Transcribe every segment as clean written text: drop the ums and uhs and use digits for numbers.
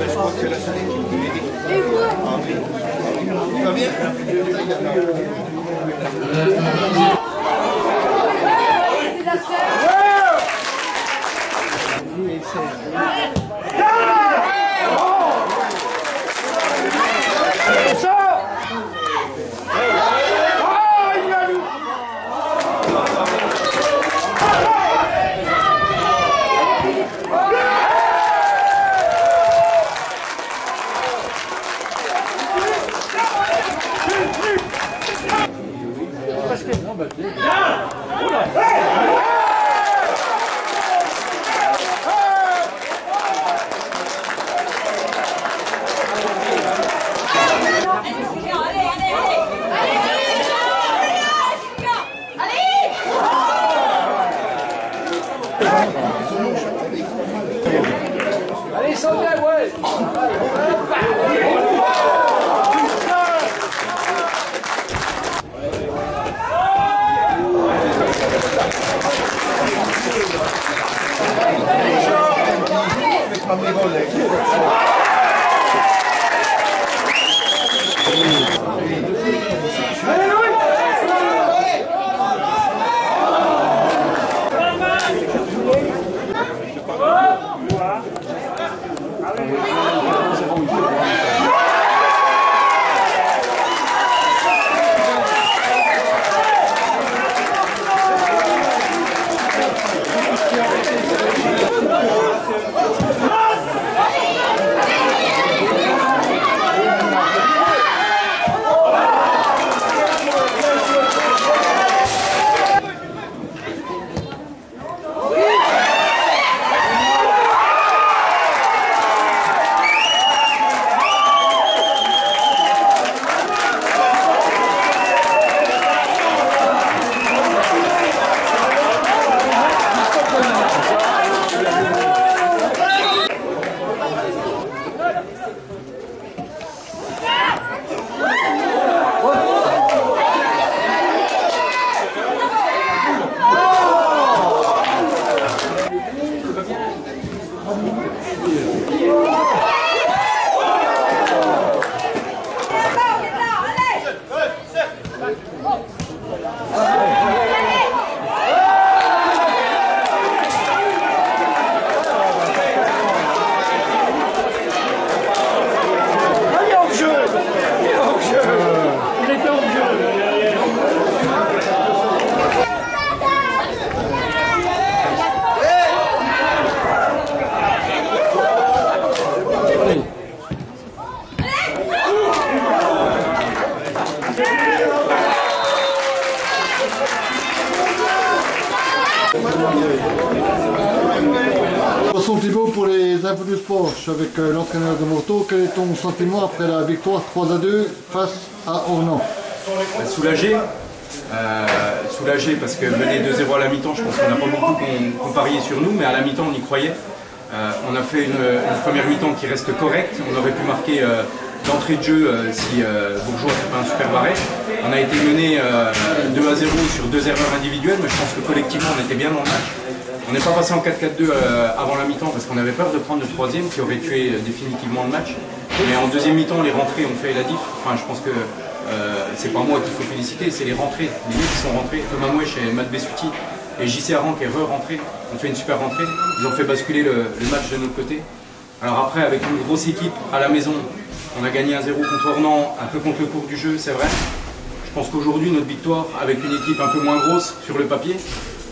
je crois que c'est la seule équipe qui mérite. Ah oui. Tu vas bien? Allez, sautez, ouais! Bonsoir Thibaut pour les infos du sport. Je suis avec l'entraîneur de Morteau. Quel est ton sentiment après la victoire 3-2 face à Ornans? Soulagé. Soulagé parce que mener 2-0 à la mi-temps, je pense qu'on n'a pas beaucoup qu'on pariait sur nous, mais à la mi-temps on y croyait. On a fait une première mi-temps qui reste correcte. On aurait pu marquer d'entrée de jeu si Bourgeois ne fait pas un super barrage. On a été mené 2-0 sur 2 erreurs individuelles, mais je pense que collectivement on était bien dans le match. On n'est pas passé en 4-4-2 avant la mi-temps parce qu'on avait peur de prendre le troisième qui aurait tué définitivement le match. Mais en deuxième mi-temps, les rentrées ont fait la diff. Enfin, je pense que c'est pas moi qu'il faut féliciter, c'est les rentrées. Les mecs qui sont rentrés, Thomas Mouèche et Matt Bessuti et JC Aran qui est re-rentré, ont fait une super rentrée. Ils ont fait basculer le match de notre côté. Alors après, avec une grosse équipe à la maison, on a gagné 1-0 contre Ornans, un peu contre le cours du jeu, c'est vrai. Je pense qu'aujourd'hui, notre victoire, avec une équipe un peu moins grosse sur le papier,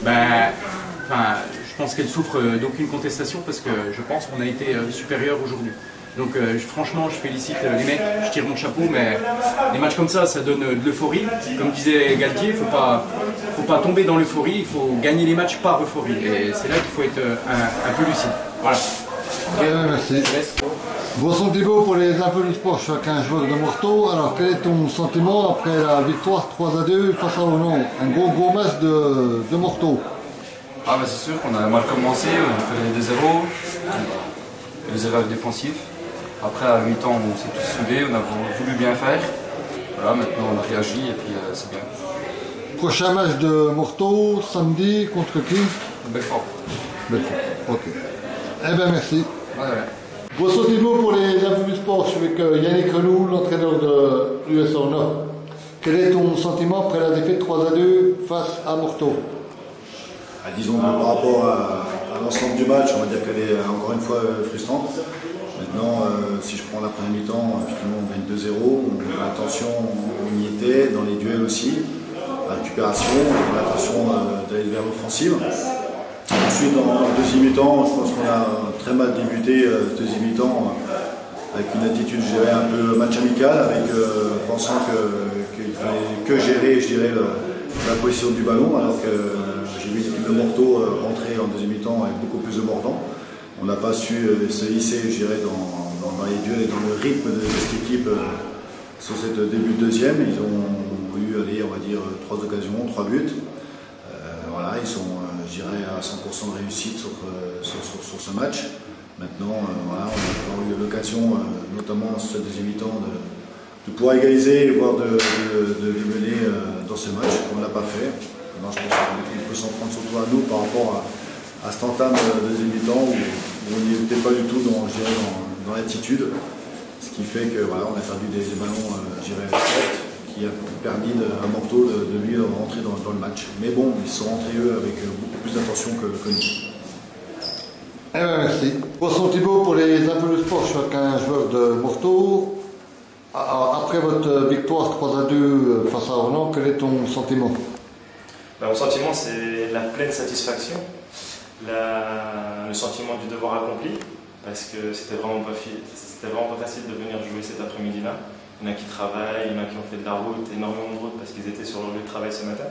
je pense qu'elle souffre d'aucune contestation parce que je pense qu'on a été supérieur aujourd'hui. Donc franchement, je félicite les mecs, je tire mon chapeau, mais des matchs comme ça donne de l'euphorie. Comme disait Galtier, il ne faut pas tomber dans l'euphorie, il faut gagner les matchs par euphorie. Et c'est là qu'il faut être un peu lucide. Voilà. Bien, merci. Bonsoir Thibaut pour les infos du sport. Je suis avec un joueur de Morteau. Alors quel est ton sentiment après la victoire 3-2 face à Ornans? Un gros match de Morteau. Ah bah c'est sûr qu'on a mal commencé, on a fait 2-0, 2 erreurs défensives. Après à 8 ans on s'est tous soudés, on a voulu bien faire. Voilà, maintenant on a réagi et puis c'est bien. Prochain match de Morteau, samedi, contre qui? Belfort. Belfort, ok. Eh bien merci. Ouais. Vos sentiments pour les infos du sport, je suis avec Yannick Renou, l'entraîneur de l'US Orna. Quel est ton sentiment après la défaite 3-2 face à Morteau? Disons que par rapport à l'ensemble du match, on va dire qu'elle est encore une fois frustrante. Maintenant, si je prends la première mi-temps, effectivement, on gagne 2-0, on a l'attention, on y était, dans les duels aussi, la récupération, on a l'attention d'aller vers l'offensive. Ensuite, dans le deuxième mi-temps, je pense qu'on a très mal débuté ce deuxième mi-temps avec une attitude, je dirais, un peu match amical, avec pensant qu'il fallait que gérer, je dirais, la position du ballon, alors que j'ai vu l'équipe de Morteau rentrer en deuxième mi-temps avec beaucoup plus de mordant. On n'a pas su se hisser, je dirais, dans les duels et dans le rythme de cette équipe sur cette début de deuxième. Ils ont eu, allez, on va dire, 3 occasions, 3 buts. Voilà, ils sont, je dirais, à 100% de réussite sur ce match. Maintenant, voilà, on a eu l'occasion, notamment sur cette deuxième mi-temps, de pouvoir égaliser et voire de mener dans ce match. On ne l'a pas fait. Maintenant, je pense qu'on peut s'en prendre surtout à nous par rapport à cet entame de deuxième mi-temps où on n'y était pas du tout dans l'attitude. Ce qui fait que voilà, on a perdu des ballons, je dirais, forts, qui a permis à Morteau de lui rentrer dans le match. Mais bon, ils sont rentrés eux avec beaucoup plus d'attention que nous. Eh bien, merci. Bonsoir Thibaut, pour les infos du sport, je suis avec un joueur de Morteau. Après votre victoire 3-2 face à Ornans, quel est ton sentiment? Mon sentiment, c'est la pleine satisfaction, le sentiment du devoir accompli, parce que c'était vraiment pas facile de venir jouer cet après-midi-là. Il y en a qui travaillent, il y en a qui ont fait de la route, énormément de route parce qu'ils étaient sur leur lieu de travail ce matin.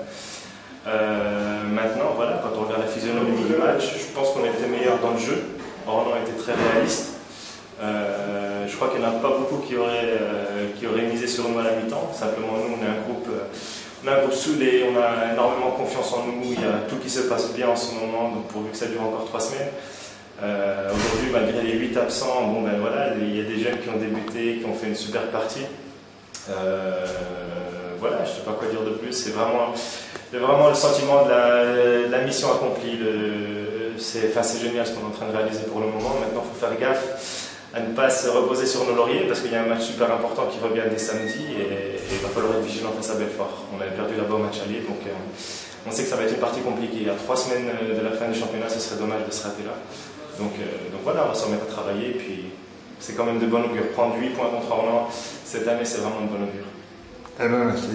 Maintenant, voilà, quand on regarde la physionomie du match, je pense qu'on était meilleur dans le jeu. Ornans était très réaliste. Je crois qu'il n'y en a pas beaucoup qui auraient misé sur nous à la mi-temps. Simplement, nous, on est un groupe soudé, on a énormément confiance en nous. Il y a tout qui se passe bien en ce moment, donc pourvu que ça dure encore 3 semaines. Aujourd'hui, malgré les 8 absents, bon, ben voilà, il y a des jeunes qui ont débuté, qui ont fait une super partie. Voilà, je ne sais pas quoi dire de plus. C'est vraiment le sentiment de la mission accomplie. C'est génial ce qu'on est en train de réaliser pour le moment. Maintenant, il faut faire gaffe à ne pas se reposer sur nos lauriers parce qu'il y a un match super important qui revient dès samedi et il va falloir être vigilant face à Belfort. On avait perdu là-bas au match aller, donc on sait que ça va être une partie compliquée. À 3 semaines de la fin du championnat, ce serait dommage de se rater là. Donc voilà, on va se remettre à travailler et puis c'est quand même de bon augure. Prendre 8 points contre Ornans cette année, c'est vraiment de bon augure. Eh bien, merci.